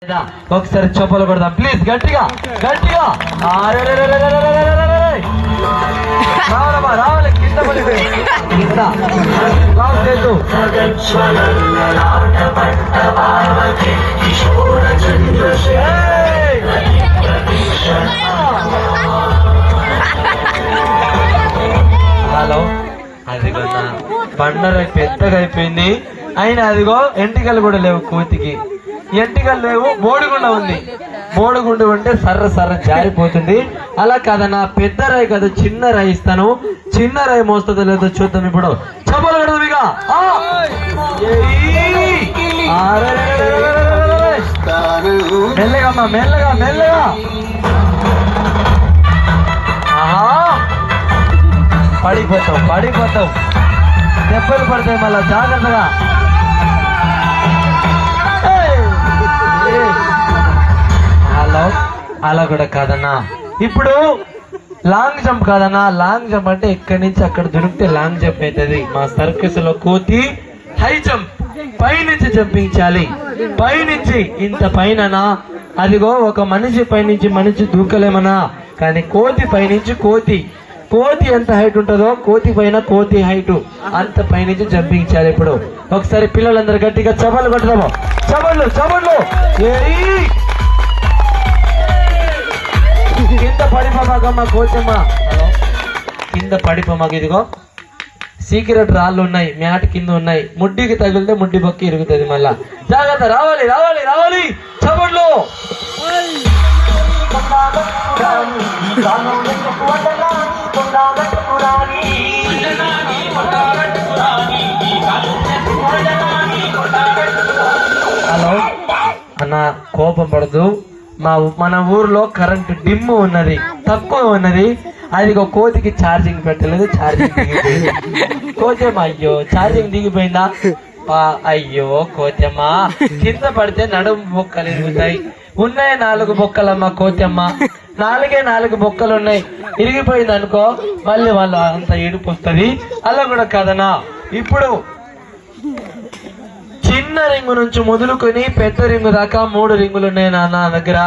ఒకసారి చొప్పలు కొడదాం ప్లీజ్ గట్టిగా గట్టిగా రావాలమ్మా రావాలి కింద పడిపోయి కింద చేతు హలో అదిగో పండగ పెద్దగా అయిపోయింది అయినా అదిగో ఎంటికలు కూడా లేవు కోతికి ఎంటికలు లేవు బోడిగుండ ఉంది బోడిగుండ ఉంటే సర్ర సర్ర జారిపోతుంది అలా కాదన్నా పెద్ద రాయి కదా చిన్న రాయి ఇస్తాను చిన్న రాయి మోస్తుందో లేదో చూద్దాం ఇప్పుడు చప్పలు కొడదాం ఇక మెల్లగా మెల్లగా మెల్లగా పడిపోతావు పడిపోతావు దెబ్బలు పడతాయి మళ్ళా జాగ్రత్తగా అలా కూడా కాదన్నా ఇప్పుడు లాంగ్ జంప్ కాదన్నా లాంగ్ జంప్ అంటే ఇక్కడి నుంచి అక్కడ దొరికితే లాంగ్ జంప్ అవుతుంది మా సర్కస్ లో కోతి హై జంప్ పైనుంచి జంపించాలి పైనుంచి ఇంత పైన అదిగో ఒక మనిషి పైనుంచి మనిషి దూకలేమన్నా కానీ కోతి పైనుంచి కోతి కోతి ఎంత హైట్ ఉంటుందో కోతి పైన కోతి హైట్ అంత పైనుంచి జంపించాలి ఇప్పుడు ఒకసారి పిల్లలందరూ గట్టిగా చబళ్ళు కొట్టదాము చబళ్ళు చబళ్ళు కింద పడిపోమాకమ్మా కోచమ్మ కింద పడిపోమాక ఇదిగో సీక్రెట్ రాళ్ళు ఉన్నాయి మ్యాట్ కింద ఉన్నాయి ముడ్డికి తగిలితే ముడ్డి బొక్కి ఇరుగుతుంది మళ్ళా జాగ్రత్త రావాలి రావాలి రావాలి చబళ్ళు హలో అన్న కోపం పడదు మన ఊర్లో కరెంట్ డిమ్ ఉన్నది తక్కువ ఉన్నది అది ఒక కోతికి ఛార్జింగ్ పెట్టలేదు ఛార్జింగ్ దిగిపోయింది కోతేమ్మ అయ్యో ఛార్జింగ్ దిగిపోయిందా అయ్యో కోతమ్మ కింద పడితే నడుము బొక్కలు ఇరుగుతాయి ఉన్నాయి 4 బొక్కలమ్మ కోతమ్మ 4 బొక్కలు ఉన్నాయి ఇరిగిపోయింది అనుకో మళ్ళీ వాళ్ళు అంత ఏడుపు వస్తుంది అలా కూడా కాదనా ఇప్పుడు చిన్న రింగు నుంచి మొదలుకొని పెద్ద రింగు దాకా 3 రింగులు ఉన్నాయి నా దగ్గర